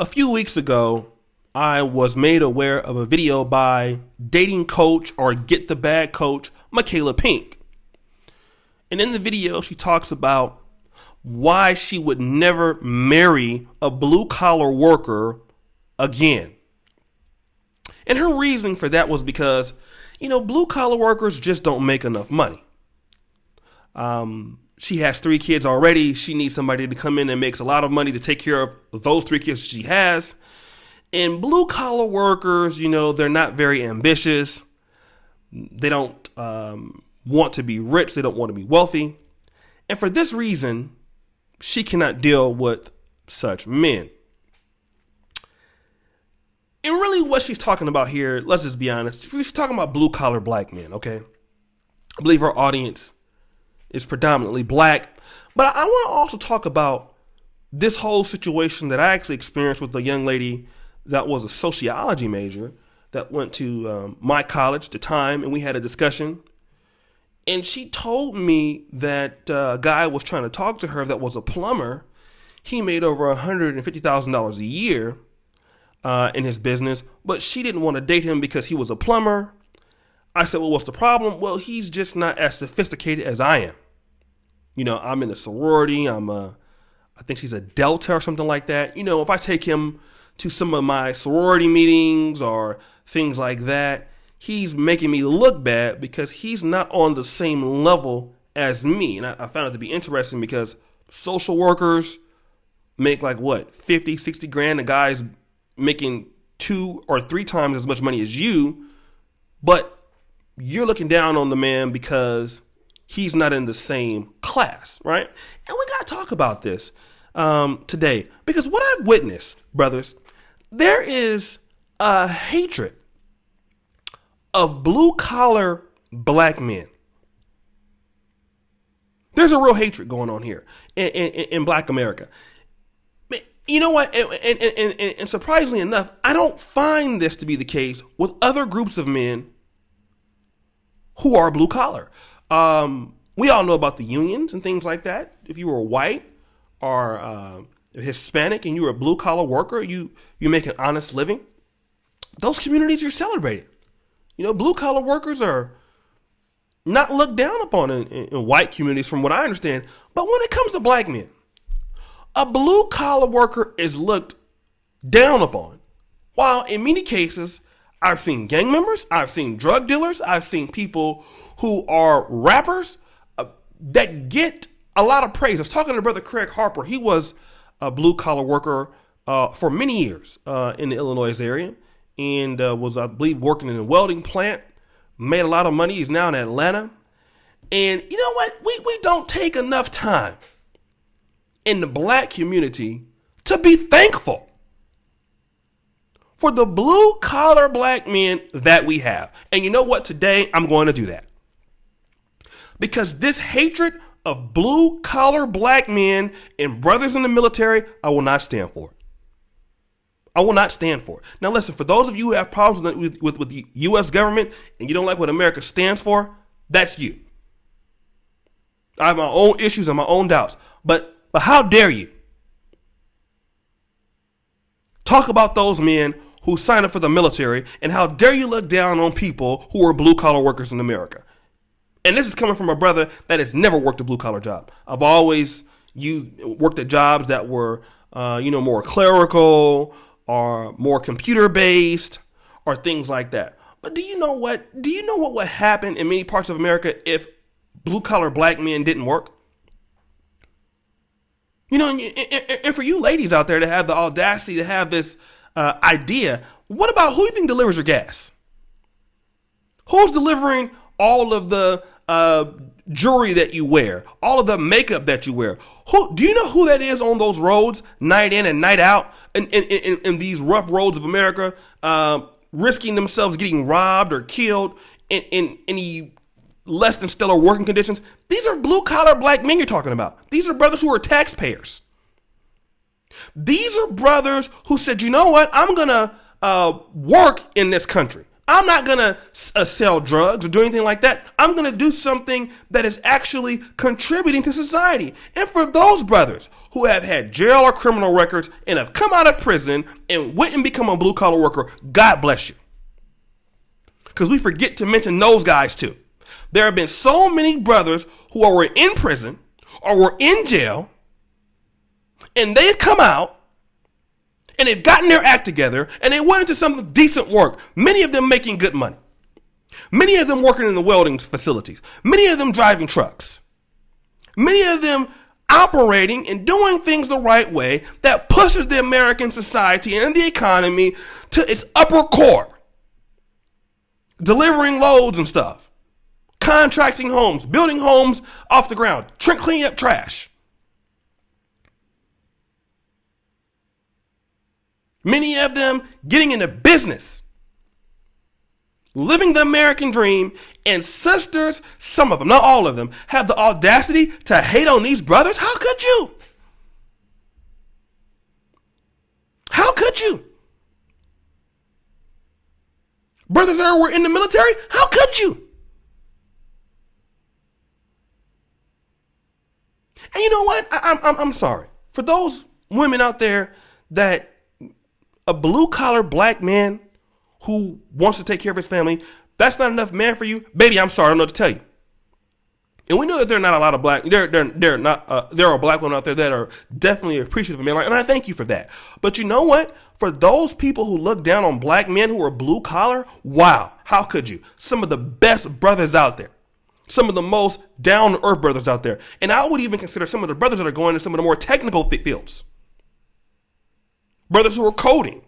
A few weeks ago, I was made aware of a video by dating coach or get the bag coach, Michaela Pink. And in the video, she talks about why she would never marry a blue collar worker again. And her reasoning for that was because, blue collar workers just don't make enough money. She has 3 kids already. She needs somebody to come in and makes a lot of money to take care of those 3 kids she has. And blue collar workers, they're not very ambitious. They don't want to be rich. They don't want to be wealthy. And for this reason, she cannot deal with such men. And really what she's talking about here, let's just be honest. She's talking about blue collar black men, okay? I believe her audience is predominantly black. But I want to also talk about this whole situation that I actually experienced with a young lady that was a sociology major that went to my college at the time, and we had a discussion. And she told me that a guy was trying to talk to her that was a plumber. He made over $150,000 a year in his business, but she didn't want to date him because he was a plumber. I said, well, what's the problem? Well, he's just not as sophisticated as I am. I'm in a sorority. I think she's a Delta or something like that. If I take him to some of my sorority meetings or things like that, he's making me look bad because he's not on the same level as me. And I found it to be interesting because social workers make like 50, 60 grand. The guy's making 2 or 3 times as much money as you, but you're looking down on the man because he's not in the same class, right? And we got to talk about this today because what I've witnessed, brothers, there is a hatred of blue collar black men. There's a real hatred going on here in black America. You know what? And surprisingly enough, I don't find this to be the case with other groups of men who are blue collar. We all know about the unions and things like that. If you were white or Hispanic and you were a blue collar worker, you make an honest living. Those communities are celebrated. Blue collar workers are not looked down upon in white communities, from what I understand. But when it comes to black men, a blue collar worker is looked down upon. While in many cases, I've seen gang members, I've seen drug dealers, I've seen people who are rappers that get a lot of praise. I was talking to Brother Craig Harper. He was a blue collar worker for many years in the Illinois area and was, I believe, working in a welding plant, made a lot of money. He's now in Atlanta. And you know what? We don't take enough time in the black community to be thankful for the blue collar black men that we have. And you know what? Today, I'm going to do that. Because this hatred of blue collar black men and brothers in the military, I will not stand for it. I will not stand for it. Now listen, for those of you who have problems with the U.S. government and you don't like what America stands for, that's you. I have my own issues and my own doubts. But how dare you talk about those men who sign up for the military, and how dare you look down on people who are blue collar workers in America? And this is coming from a brother that has never worked a blue collar job. I've always worked at jobs that were, more clerical or more computer based or things like that. But do you know what would happen in many parts of America if blue collar black men didn't work? And for you ladies out there to have the audacity to have this idea, what about who you think delivers your gas? Who's delivering all of the jewelry that you wear, all of the makeup that you wear? Do you know who that is on those roads, night in and night out, in these rough roads of America, risking themselves getting robbed or killed in any less than stellar working conditions? These are blue collar black men you're talking about. These are brothers who are taxpayers. These are brothers who said, you know what, I'm gonna work in this country. I'm not going to sell drugs or do anything like that. I'm going to do something that is actually contributing to society. And for those brothers who have had jail or criminal records and have come out of prison and went and become a blue collar worker, God bless you. Because we forget to mention those guys too. There have been so many brothers who were in prison or were in jail, and they've come out and they've gotten their act together and they went into some decent work. Many of them making good money. Many of them working in the welding facilities. Many of them driving trucks. Many of them operating and doing things the right way that pushes the American society and the economy to its upper core. Delivering loads and stuff. Contracting homes. Building homes off the ground. Cleaning up trash. Many of them getting into business, living the American dream, and sisters, some of them, not all of them, have the audacity to hate on these brothers. How could you? How could you? Brothers that were in the military, how could you? And you know what? I'm sorry. For those women out there that a blue-collar black man who wants to take care of his family, that's not enough man for you, baby, I'm sorry, I don't know what to tell you. And we know that there are not a lot of black, there are black women out there that are definitely appreciative of men, and I thank you for that. But you know what? For those people who look down on black men who are blue-collar, wow, how could you? Some of the best brothers out there. Some of the most down-to-earth brothers out there. And I would even consider some of the brothers that are going into some of the more technical fields. Brothers who are coding.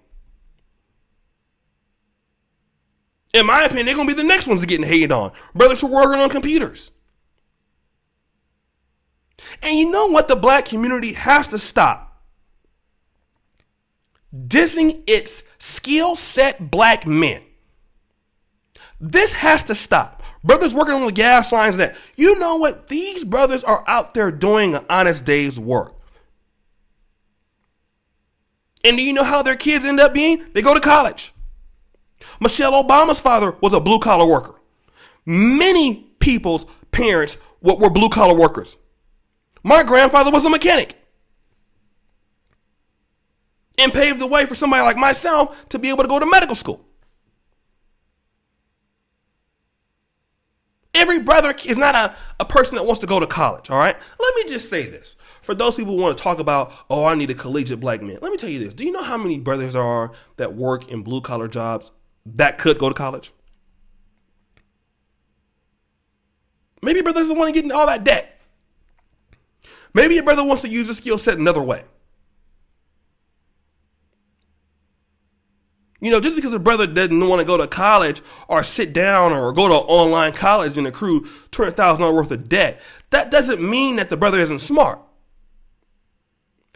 In my opinion, they're going to be the next ones to getting hated on. Brothers who are working on computers. And you know what the black community has to stop? Dissing its skill set black men. This has to stop. Brothers working on the gas lines and that. You know what? These brothers are out there doing an honest day's work. And do you know how their kids end up being? They go to college. Michelle Obama's father was a blue-collar worker. Many people's parents were blue-collar workers. My grandfather was a mechanic. And paved the way for somebody like myself to be able to go to medical school. Every brother is not a person that wants to go to college, all right? Let me just say this. For those people who want to talk about, oh, I need a collegiate black man. Let me tell you this. Do you know how many brothers there are that work in blue-collar jobs that could go to college? Maybe a brother doesn't want to get into all that debt. Maybe a brother wants to use a skill set another way. You know, just because a brother doesn't want to go to college or sit down or go to online college and accrue $200,000 worth of debt, that doesn't mean that the brother isn't smart.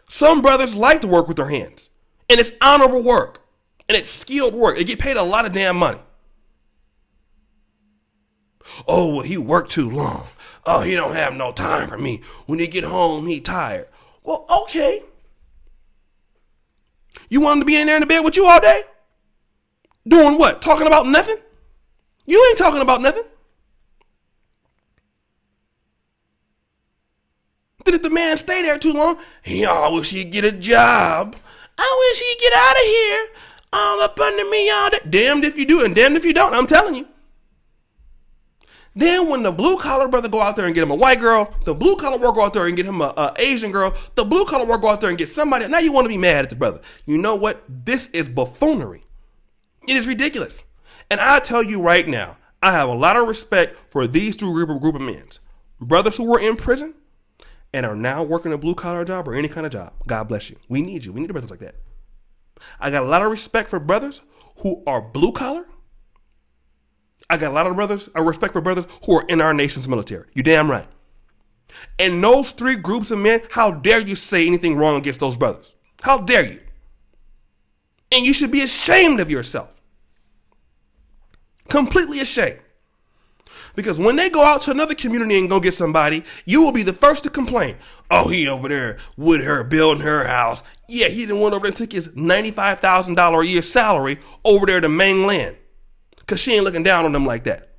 Some brothers like to work with their hands, and it's honorable work, and it's skilled work. They get paid a lot of damn money. Oh, well, he worked too long. Oh, he don't have no time for me. When he get home, he tired. Well, okay. You want him to be in there in the bed with you all day? Doing what? Talking about nothing? You ain't talking about nothing. Then if the man stay there too long, I wish he'd get a job. I wish he'd get out of here. All up under me all day. Damned if you do and damned if you don't, I'm telling you. Then when the blue-collar brother go out there and get him a white girl, the blue-collar worker go out there and get him a Asian girl, the blue-collar worker go out there and get somebody. Now you want to be mad at the brother. You know what? This is buffoonery. It is ridiculous. And I tell you right now, I have a lot of respect for these two group of men. Brothers who were in prison and are now working a blue-collar job or any kind of job. God bless you. We need you. We need brothers like that. I got a lot of respect for brothers who are blue-collar. I got a lot of respect for brothers who are in our nation's military. You damn right. And those three groups of men, how dare you say anything wrong against those brothers? How dare you? And you should be ashamed of yourself. Completely ashamed. Because when they go out to another community and go get somebody, you will be the first to complain. Oh, he over there with her, building her house. Yeah, he didn't went over there and took his $95,000 a year salary over there to mainland because she ain't looking down on them like that.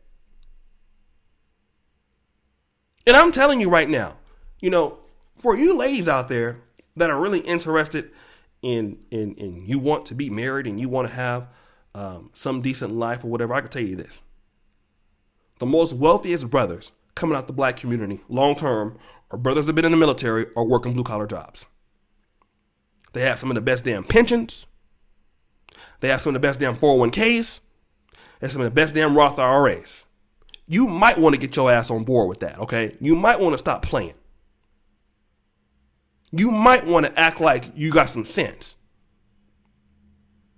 And I'm telling you right now, for you ladies out there that are really interested in you want to be married and you want to have some decent life or whatever, I can tell you this. The most wealthiest brothers coming out the black community long term are brothers that have been in the military or working blue collar jobs. They have some of the best damn pensions. They have some of the best damn 401ks. They have some of the best damn Roth IRAs. You might want to get your ass on board with that, okay? You might want to stop playing. You might want to act like you got some sense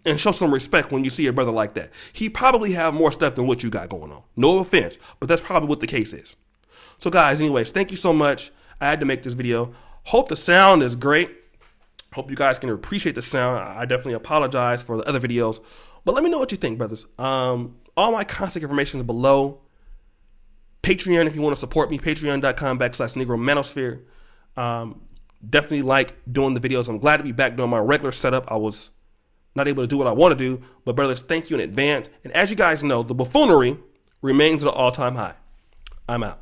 and show some respect when you see a brother like that. He probably have more stuff than what you got going on. No offense, but that's probably what the case is. So guys, anyways, thank you so much. I had to make this video. Hope the sound is great. Hope you guys can appreciate the sound. I definitely apologize for the other videos, but let me know what you think, brothers. All my contact information is below. Patreon, if you want to support me, patreon.com/Negro Manosphere. Definitely like doing the videos. I'm glad to be back doing my regular setup. I was not able to do what I want to do, but brothers, thank you in advance. And as you guys know, the buffoonery remains at an all-time high. I'm out.